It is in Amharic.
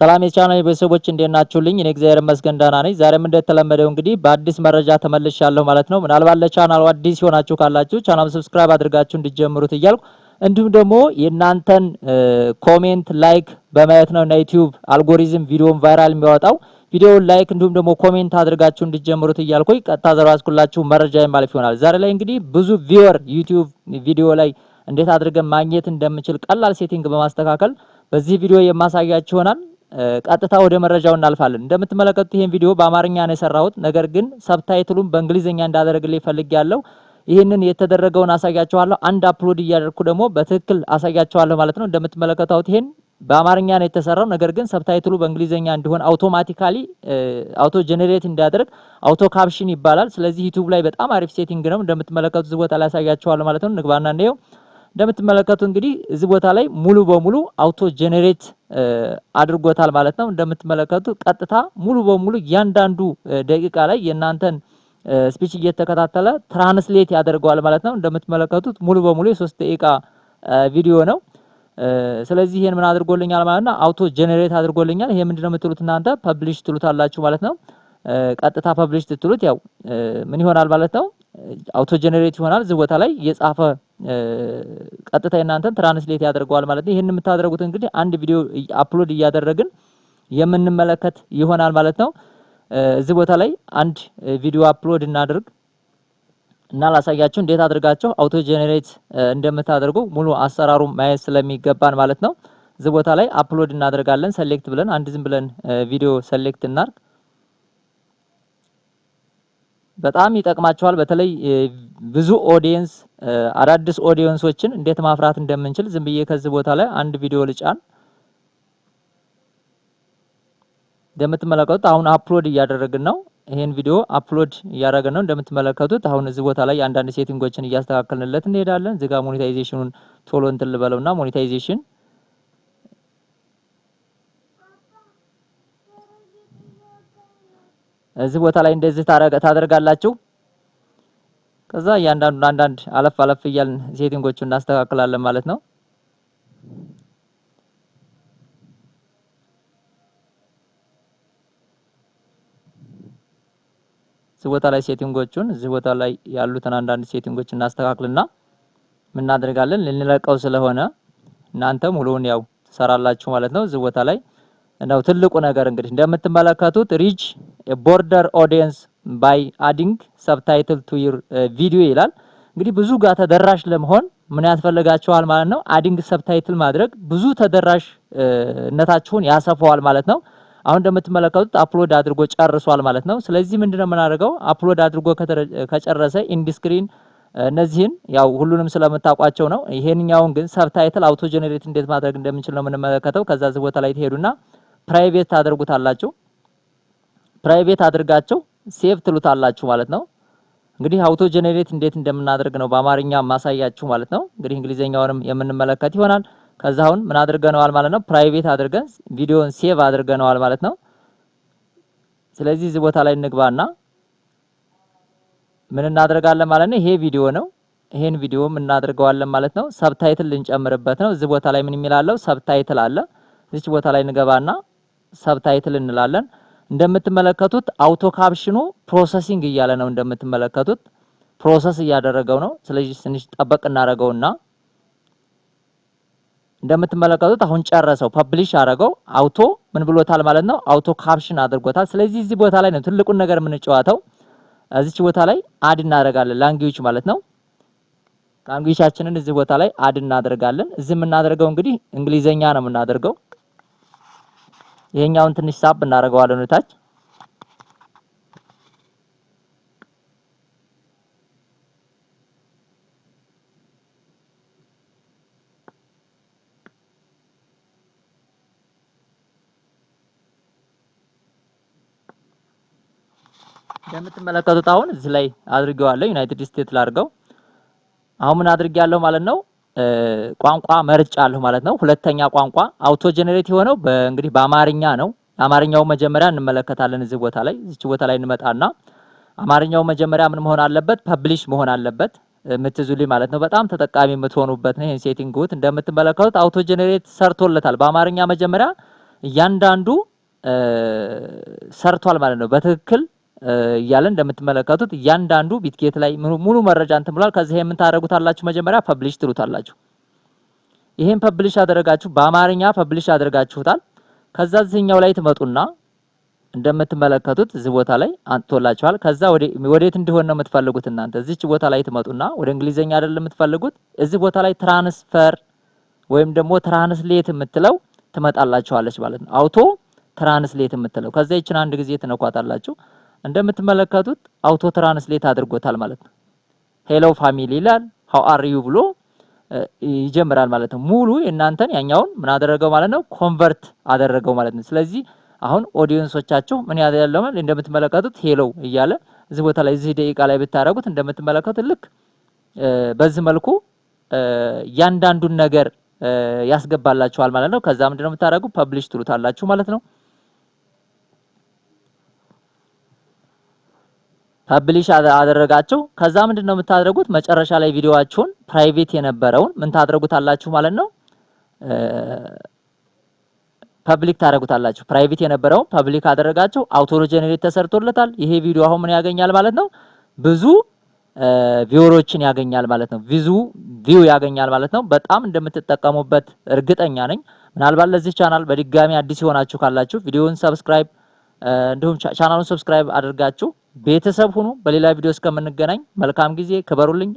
ሰላም የቻናሌ ቤተሰቦች እንዴት ናችሁልኝ? እኔ እግዚአብሔር ይመስገን ደህና ነኝ። ዛሬም እንደተለመደው እንግዲህ በአዲስ መረጃ ተመልሻለሁ ማለት ነው። ምናልባት ለቻናሉ አዲስ ሆናችሁ ካላችሁ ቻናሉን ሰብስክራይብ አድርጋችሁ እንድትጀምሩት እያልኩ እንዲሁም ደግሞ የእናንተን ኮሜንት ላይክ በማየት ነው እና ዩቲዩብ አልጎሪዝም ቪዲዮን ቫይራል የሚያወጣው ቪዲዮውን ላይክ እንዲሁም ደግሞ ኮሜንት አድርጋችሁ እንድትጀምሩት እያልኩኝ ቀጥታ ዘራስኩላችሁ መረጃ የማልፍ ይሆናል። ዛሬ ላይ እንግዲህ ብዙ ቪወር ዩቲዩብ ቪዲዮ ላይ እንዴት አድርገን ማግኘት እንደምንችል ቀላል ሴቲንግ በማስተካከል በዚህ ቪዲዮ የማሳያችሁ ይሆናል። ቀጥታ ወደ መረጃው እናልፋለን። እንደምትመለከቱት ይሄን ቪዲዮ በአማርኛ ነው የሰራሁት፣ ነገር ግን ሰብታይትሉን በእንግሊዘኛ እንዳደረግልኝ ፈልጌያለሁ። ይሄንን የተደረገውን አሳያችኋለሁ። አንድ አፕሎድ እያደረኩ ደግሞ በትክክል አሳያችኋለሁ ማለት ነው። እንደምትመለከቱት ይሄን በአማርኛ ነው የተሰራው፣ ነገር ግን ሰብታይትሉ በእንግሊዘኛ እንዲሆን አውቶማቲካሊ አውቶ ጀነሬት እንዲያደርግ አውቶ ካፕሽን ይባላል። ስለዚህ ዩቲዩብ ላይ በጣም አሪፍ ሴቲንግ ነው። እንደምትመለከቱት እዚህ ቦታ ላይ አሳያችኋለሁ ማለት ነው። ንግባና እንየው። እንደምትመለከቱ እንግዲህ እዚህ ቦታ ላይ ሙሉ በሙሉ አውቶ ጀነሬት አድርጎታል ማለት ነው። እንደምትመለከቱ ቀጥታ ሙሉ በሙሉ እያንዳንዱ ደቂቃ ላይ የእናንተን ስፒች እየተከታተለ ትራንስሌት ያደርገዋል ማለት ነው። እንደምትመለከቱት ሙሉ በሙሉ የ3 ደቂቃ ቪዲዮ ነው። ስለዚህ ይሄን ምን አድርጎልኛል ማለት ነው? አውቶ ጀነሬት አድርጎልኛል። ይሄ ምንድነው የምትሉት እናንተ? ፐብሊሽ ትሉታላችሁ ማለት ነው። ቀጥታ ፐብሊሽ ትሉት ያው ምን ይሆናል ማለት ነው? አውቶ ጀነሬት ይሆናል። እዚህ ቦታ ላይ የጻፈ ቀጥታ እናንተን ትራንስሌት ያደርገዋል ማለት ነው። ይሄን የምታደርጉት እንግዲህ አንድ ቪዲዮ አፕሎድ እያደረግን የምንመለከት ይሆናል ማለት ነው። እዚህ ቦታ ላይ አንድ ቪዲዮ አፕሎድ እናድርግ እና ላሳያችሁ እንዴት አድርጋችሁ አውቶ ጀነሬት እንደምታደርጉ ሙሉ አሰራሩ ማየት ስለሚገባን ማለት ነው። እዚህ ቦታ ላይ አፕሎድ እናደርጋለን። ሰሌክት ብለን አንድ ዝም ብለን ቪዲዮ ሰሌክት እናርግ። በጣም ይጠቅማችኋል። በተለይ ብዙ ኦዲየንስ አዳዲስ ኦዲየንሶችን እንዴት ማፍራት እንደምንችል ዝም ብዬ ከዚህ ቦታ ላይ አንድ ቪዲዮ ልጫን። እንደምትመለከቱት አሁን አፕሎድ እያደረግን ነው። ይሄን ቪዲዮ አፕሎድ እያደረግን ነው። እንደምትመለከቱት አሁን እዚህ ቦታ ላይ አንዳንድ ሴቲንጎችን እያስተካከልንለት እንሄዳለን። እዚህ ጋር ሞኔታይዜሽኑን ቶሎ እንትን ልበለውና ሞኔታይዜሽን እዚህ ቦታ ላይ እንደዚህ ታደርጋላችሁ። ከዛ እያንዳንዱን አንዳንድ አለፍ አለፍ እያልን ሴቲንጎቹን እናስተካክላለን ማለት ነው። እዚህ ቦታ ላይ ሴቲንጎቹን እዚህ ቦታ ላይ ያሉትን አንዳንድ ሴቲንጎችን እናስተካክልና ምን እናደርጋለን? ልንለቀው ስለሆነ እናንተ ሙሉውን ያው ትሰራላችሁ ማለት ነው። እዚህ ቦታ ላይ ነው ትልቁ ነገር እንግዲህ እንደምትመለከቱት ሪች ቦርደር ኦዲየንስ ባይ አዲንግ ሰብታይትል ቱ ዩር ቪዲዮ ይላል። እንግዲህ ብዙ ጋር ተደራሽ ለመሆን ምን ያስፈልጋችኋል ማለት ነው? አዲንግ ሰብታይትል ማድረግ ብዙ ተደራሽነታችሁን ያሰፋዋል ማለት ነው። አሁን እንደምትመለከቱት አፕሎድ አድርጎ ጨርሷል ማለት ነው። ስለዚህ ምንድነው የምናደርገው? አፕሎድ አድርጎ ከጨረሰ ኢንድ ስክሪን እነዚህን ያው ሁሉንም ስለምታውቋቸው ነው። ይሄንኛውን ግን ሰብታይትል አውቶ ጀነሬት እንዴት ማድረግ እንደምንችል ነው የምንመለከተው። ከዛ እዚህ ቦታ ላይ ትሄዱና ፕራይቬት ታደርጉታላችሁ። ፕራይቬት አድርጋችሁ ሴቭ ትሉታላችሁ ማለት ነው። እንግዲህ አውቶ ጀነሬት እንዴት እንደምናደርግ ነው በአማርኛ ማሳያችሁ ማለት ነው። እንግዲህ እንግሊዘኛውንም የምንመለከት ይሆናል። ከዛ አሁን ምን አድርገነዋል ማለት ነው? ፕራይቬት አድርገን ቪዲዮን ሴቭ አድርገነዋል ማለት ነው። ስለዚህ እዚህ ቦታ ላይ እንግባና ምን እናደርጋለን ማለት ነው? ይሄ ቪዲዮ ነው። ይሄን ቪዲዮ ምን እናደርገዋለን ማለት ነው? ሰብታይትል ልንጨምርበት ነው። እዚህ ቦታ ላይ ምን የሚላለው ሰብታይትል አለ። እዚህ ቦታ ላይ እንገባና ሰብታይትል እንላለን። እንደምትመለከቱት አውቶ ካፕሽኑ ፕሮሰሲንግ እያለ ነው። እንደምትመለከቱት ፕሮሰስ እያደረገው ነው። ስለዚህ ትንሽ ጠበቅ እናደርገውና እንደምትመለከቱት አሁን ጨረሰው፣ ፐብሊሽ አደረገው። አውቶ ምን ብሎታል ማለት ነው? አውቶ ካፕሽን አድርጎታል። ስለዚህ እዚህ ቦታ ላይ ነው ትልቁን ነገር የምንጨዋተው። እዚች ቦታ ላይ አድ እናደርጋለን ላንጉዌጅ ማለት ነው። ላንጉዌጃችንን እዚህ ቦታ ላይ አድ እናደርጋለን። እዚህ የምናደርገው እንግዲህ እንግሊዘኛ ነው የምናደርገው። ይሄኛውን ትንሽ ሳብ እናደርገዋለን ወደታች። እንደምትመለከቱት አሁን እዚህ ላይ አድርጌዋለሁ። ዩናይትድ ስቴትስ ላድርገው። አሁን ምን አድርጌያለሁ ማለት ነው? ቋንቋ መርጫለሁ ማለት ነው። ሁለተኛ ቋንቋ አውቶ ጀነሬት የሆነው እንግዲህ በአማርኛ ነው። አማርኛው መጀመሪያ እንመለከታለን። እዚህ ቦታ ላይ እዚች ቦታ ላይ እንመጣና አማርኛው መጀመሪያ ምን መሆን አለበት? ፐብሊሽ መሆን አለበት የምትዙልኝ ማለት ነው። በጣም ተጠቃሚ የምትሆኑበት ነው። ይሄን ሴቲንግ እንደምትመለከቱት አውቶ ጀነሬት ሰርቶለታል። በአማርኛ መጀመሪያ እያንዳንዱ ሰርቷል ማለት ነው በትክክል እያለ እንደምትመለከቱት እያንዳንዱ ቢትጌት ላይ ሙሉ መረጃ እንትን ብሏል። ከዚህ ምን ታደርጉታላችሁ? መጀመሪያ ፐብሊሽ ትሉታላችሁ። ይሄን ፐብሊሽ አደረጋችሁ በአማርኛ ፐብሊሽ አድርጋችሁታል። ከዛ እዚህኛው ላይ ትመጡና እንደምትመለከቱት እዚህ ቦታ ላይ አንጥቶላችኋል። ከዛ ወዴት እንዲሆን ነው የምትፈልጉት እናንተ? እዚች ቦታ ላይ ትመጡና ወደ እንግሊዘኛ አይደለም የምትፈልጉት፣ እዚህ ቦታ ላይ ትራንስፈር ወይም ደግሞ ትራንስሌት የምትለው ትመጣላችኋለች ማለት ነው። አውቶ ትራንስሌት የምትለው ከዛ ይችን አንድ ጊዜ ትነኳታላችሁ። እንደምትመለከቱት አውቶ ትራንስሌት አድርጎታል ማለት ነው። ሄሎ ፋሚሊ ይላል፣ ሃው አር ዩ ብሎ ይጀምራል ማለት ነው። ሙሉ የእናንተን ያኛውን ምን አደረገው ማለት ነው? ኮንቨርት አደረገው ማለት ነው። ስለዚህ አሁን ኦዲየንሶቻችሁ ምን ያደርጋሉ ማለት እንደምትመለከቱት ሄሎ እያለ እዚህ ቦታ ላይ እዚህ ደቂቃ ላይ ብታረጉት እንደምትመለከቱት ልክ በዚህ መልኩ ያንዳንዱን ነገር ያስገባላችኋል ማለት ነው። ከዛ ምንድነው የምታረጉ? ፐብሊሽ ትሉታላችሁ ማለት ነው። ፐብሊሽ አደረጋችሁ። ከዛ ምንድነው የምታደርጉት? መጨረሻ ላይ ቪዲዮአችሁን ፕራይቬት የነበረውን ምን ታደርጉታላችሁ ማለት ነው? ፐብሊክ ታደርጉታላችሁ። ፕራይቬት የነበረውን ፐብሊክ አደረጋችሁ። አውቶ ጀነሬት ተሰርቶለታል። ይሄ ቪዲዮ አሁን ምን ያገኛል ማለት ነው? ብዙ ቪወሮችን ያገኛል ማለት ነው። ቪው ያገኛል ማለት ነው። በጣም እንደምትጠቀሙበት እርግጠኛ ነኝ። ምናልባት ለዚህ ቻናል በድጋሚ አዲስ የሆናችሁ ካላችሁ ቪዲዮውን ሰብስክራይብ እንዲሁም ቻናሉን ሰብስክራይብ አድርጋችሁ ቤተሰብ ሁኑ። በሌላ ቪዲዮ እስከምንገናኝ መልካም ጊዜ፣ ክበሩልኝ።